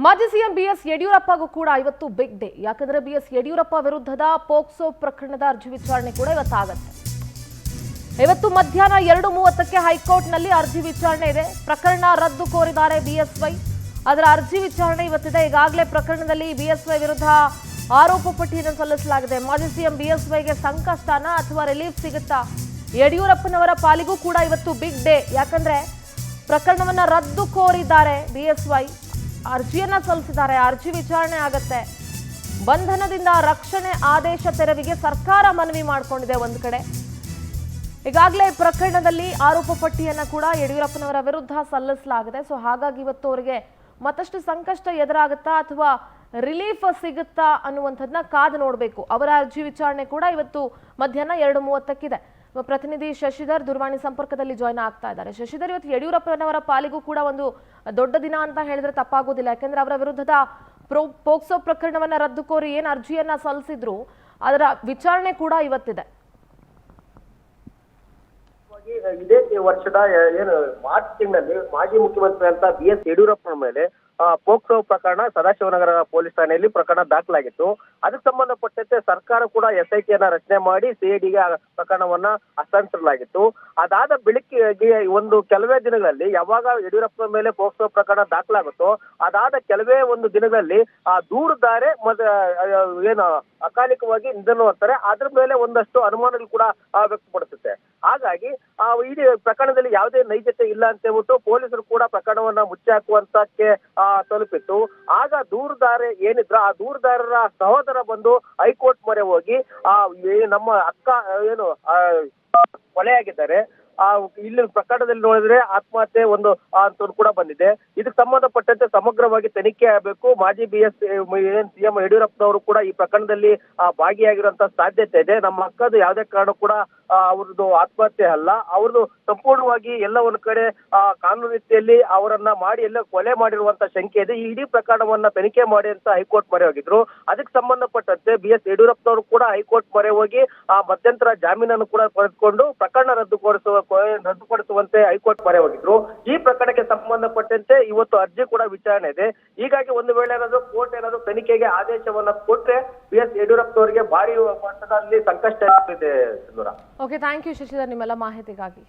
ಮಾಜಿ CM BS ಯಡಿಯೂರಪ್ಪಗೂ ಕೂಡ ಇವತ್ತು ಬಿಗ್ ಡೇ. ಯಾಕಂದ್ರೆ ಬಿಎಸ್ ಯಡಿಯೂರಪ್ಪ ವಿರುದ್ಧದ ಪೋಕ್ಸೋ ಪ್ರಕರಣದ ಅರ್ಜಿ ವಿಚಾರಣೆ ಕೂಡ ಇವತ್ತಾಗುತ್ತೆ. ಇವತ್ತು ಮಧ್ಯಾಹ್ನ 2:30ಕ್ಕೆ ಹೈಕೋರ್ಟ್ನಲ್ಲಿ ಅರ್ಜಿ ವಿಚಾರಣೆ ಇದೆ. ಪ್ರಕರಣ ರದ್ದು ಕೋರಿದ್ದಾರೆ ಬಿಎಸ್ವೈ. ಅದರ ಅರ್ಜಿ ವಿಚಾರಣೆ ಇವತ್ತಿದೆ. ಈಗಾಗಲೇ ಪ್ರಕರಣದಲ್ಲಿ ಬಿಎಸ್ವೈ ವಿರುದ್ಧ ಆರೋಪ ಪಟ್ಟಿಯನ್ನು ಸಲ್ಲಿಸಲಾಗಿದೆ. ಮಾಜಿ ಸಿಎಂ ಬಿಎಸ್ವೈಗೆ ಸಂಕಷ್ಟನ ಅಥವಾ ರಿಲೀಫ್ ಸಿಗುತ್ತಾ? ಯಡಿಯೂರಪ್ಪನವರ ಪಾಲಿಗೂ ಕೂಡ ಇವತ್ತು ಬಿಗ್ ಡೇ. ಯಾಕಂದ್ರೆ ಪ್ರಕರಣವನ್ನ ರದ್ದು ಕೋರಿದ್ದಾರೆ ಬಿಎಸ್ವೈ. ಅರ್ಜಿಯನ್ನ ಸಲ್ಲಿಸಿದ್ದಾರೆ. ಅರ್ಜಿ ವಿಚಾರಣೆ ಆಗತ್ತೆ. ಬಂಧನದಿಂದ ರಕ್ಷಣೆ ಆದೇಶ ತೆರವಿಗೆ ಸರ್ಕಾರ ಮನವಿ ಮಾಡಿಕೊಂಡಿದೆ. ಒಂದು ಕಡೆ ಈಗಾಗಲೇ ಪ್ರಕರಣದಲ್ಲಿ ಆರೋಪ ಪಟ್ಟಿಯನ್ನ ಕೂಡ ಯಡಿಯೂರಪ್ಪನವರ ವಿರುದ್ಧ ಸಲ್ಲಿಸಲಾಗಿದೆ. ಸೊ ಹಾಗಾಗಿ ಇವತ್ತು ಅವರಿಗೆ ಮತ್ತಷ್ಟು ಸಂಕಷ್ಟ ಎದುರಾಗುತ್ತಾ ಅಥವಾ ರಿಲೀಫ್ ಸಿಗುತ್ತಾ ಅನ್ನುವಂಥದ್ದನ್ನ ಕಾದು ನೋಡಬೇಕು. ಅವರ ಅರ್ಜಿ ವಿಚಾರಣೆ ಕೂಡ ಇವತ್ತು ಮಧ್ಯಾಹ್ನ 2:30ಕ್ಕಿದೆ. ಪ್ರತಿನಿಧಿ ಶಶಿಧರ್ ದೂರವಾಣಿ ಸಂಪರ್ಕದಲ್ಲಿ ಜಾಯ್ನ್ ಆಗ್ತಾ ಇದ್ದಾರೆ. ಶಶಿಧರ್, ಇವತ್ತು ಯಡಿಯೂರಪ್ಪನವರ ಪಾಲಿಗೂ ಕೂಡ ಒಂದು ದೊಡ್ಡ ದಿನ ಅಂತ ಹೇಳಿದ್ರೆ ತಪ್ಪಾಗೋದಿಲ್ಲ. ಯಾಕಂದ್ರೆ ಅವರ ವಿರುದ್ಧದ ಪೋಕ್ಸೋ ಪ್ರಕರಣವನ್ನ ರದ್ದು ಕೋರಿ ಏನ್ ಅರ್ಜಿಯನ್ನ ಸಲ್ಲಿಸಿದ್ರು ಅದರ ವಿಚಾರಣೆ ಕೂಡ ಇವತ್ತಿದೆ. ಇದೇ ವರ್ಷದ ಮಾರ್ಚ್ ತಿಂಗಳಲ್ಲಿ ಮಾಜಿ ಮುಖ್ಯಮಂತ್ರಿ ಅಂತ ಬಿಎಸ್ ಯಡಿಯೂರಪ್ಪನ ಮೇಲೆ ಪೋಕ್ಸೋ ಪ್ರಕರಣ ಸದಾಶಿವನಗರ ಪೊಲೀಸ್ ಠಾಣೆಯಲ್ಲಿ ಪ್ರಕರಣ ದಾಖಲಾಗಿತ್ತು. ಅದಕ್ಕೆ ಸಂಬಂಧಪಟ್ಟಂತೆ ಸರ್ಕಾರ ಕೂಡ SIT ರಚನೆ ಮಾಡಿ CIDಗೆ ಪ್ರಕರಣವನ್ನ ಹಸ್ತಾಂತರಿಸಲಾಗಿತ್ತು. ಅದಾದ ಬಳಿಕ ಒಂದು ಕೆಲವೇ ದಿನಗಳಲ್ಲಿ ಯಾವಾಗ ಯಡಿಯೂರಪ್ಪನ ಮೇಲೆ ಪೋಕ್ಸೋ ಪ್ರಕರಣ ದಾಖಲಾಗುತ್ತೋ ಅದಾದ ಕೆಲವೇ ಒಂದು ದಿನಗಳಲ್ಲಿ ಆ ದೂರುದಾರೆ ಮತ್ತೆ ಏನು ಅಕಾಲಿಕವಾಗಿ ನಿಧನ ಹೊಂದ್ತಾರೆ. ಅದ್ರ ಮೇಲೆ ಒಂದಷ್ಟು ಅನುಮಾನಗಳು ಕೂಡ ವ್ಯಕ್ತಪಡಿಸುತ್ತೆ. ಹಾಗಾಗಿ ಇಡೀ ಪ್ರಕರಣದಲ್ಲಿ ಯಾವುದೇ ನೈಜತೆ ಇಲ್ಲ ಅಂತ ಹೇಳ್ಬಿಟ್ಟು ಪೊಲೀಸರು ಕೂಡ ಪ್ರಕರಣವನ್ನ ಮುಚ್ಚಿ ಹಾಕುವಂತಕ್ಕೆ ತಲುಪಿತ್ತು. ಆಗ ದೂರುದಾರ ಏನಿದ್ರ ಆ ದೂರುದಾರರ ಸಹೋದರ ಬಂದು ಹೈಕೋರ್ಟ್ ಮೊರೆ ಹೋಗಿ ನಮ್ಮ ಅಕ್ಕ ಏನು ಕೊಲೆಯಾಗಿದ್ದಾರೆ, ಇಲ್ಲಿ ಪ್ರಕರಣದಲ್ಲಿ ನೋಡಿದ್ರೆ ಆತ್ಮಹತ್ಯೆ ಒಂದು ಅಂತ ಕೂಡ ಬಂದಿದೆ. ಇದಕ್ಕೆ ಸಂಬಂಧಪಟ್ಟಂತೆ ಸಮಗ್ರವಾಗಿ ತನಿಖೆ ಆಗಬೇಕು. ಮಾಜಿ ಸಿಎಂ ಯಡಿಯೂರಪ್ಪನವರು ಕೂಡ ಈ ಪ್ರಕರಣದಲ್ಲಿ ಭಾಗಿಯಾಗಿರುವಂತ ಸಾಧ್ಯತೆ ಇದೆ. ನಮ್ಮ ಅಕ್ಕದು ಯಾವುದೇ ಕಾರಣ ಕೂಡ ಅವ್ರದ್ದು ಆತ್ಮಹತ್ಯೆ ಅಲ್ಲ, ಅವ್ರದ್ದು ಸಂಪೂರ್ಣವಾಗಿ ಎಲ್ಲ ಒಂದು ಕಡೆ ಕಾನೂನು ರೀತಿಯಲ್ಲಿ ಅವರನ್ನ ಮಾಡಿ ಎಲ್ಲ ಕೊಲೆ ಮಾಡಿರುವಂತ ಶಂಕೆ ಇದೆ. ಈ ಇಡೀ ಪ್ರಕರಣವನ್ನ ತನಿಖೆ ಮಾಡಿ ಅಂತ ಹೈಕೋರ್ಟ್ ಮೊರೆ ಹೋಗಿದ್ರು. ಅದಕ್ಕೆ ಸಂಬಂಧಪಟ್ಟಂತೆ BS ಯಡಿಯೂರಪ್ಪನವರು ಕೂಡ ಹೈಕೋರ್ಟ್ ಮೊರೆ ಹೋಗಿ ಮಧ್ಯಂತರ ಜಾಮೀನನ್ನು ಕೂಡ ಪಡೆದುಕೊಂಡು ಪ್ರಕರಣ ರದ್ದುಪಡಿಸುವಂತೆ ಹೈಕೋರ್ಟ್ ಮೊರೆ ಹೋಗಿದ್ರು. ಈ ಪ್ರಕರಣಕ್ಕೆ ಸಂಬಂಧಪಟ್ಟಂತೆ ಇವತ್ತು ಅರ್ಜಿ ಕೂಡ ವಿಚಾರಣೆ ಇದೆ. ಹೀಗಾಗಿ ಒಂದು ವೇಳೆ ಏನಾದ್ರು ಕೋರ್ಟ್ ಏನಾದ್ರು ತನಿಖೆಗೆ ಆದೇಶವನ್ನ ಕೊಟ್ರೆ BS ಯಡಿಯೂರಪ್ಪನವರಿಗೆ ಭಾರಿ ಮಟ್ಟದಲ್ಲಿ ಸಂಕಷ್ಟ ಇದೆ. ಓಕೆ, ಥ್ಯಾಂಕ್ ಯು ಶಶಿಧರ್ ನಿಮ್ಮೆಲ್ಲ ಮಾಹಿತಿಗಾಗಿ.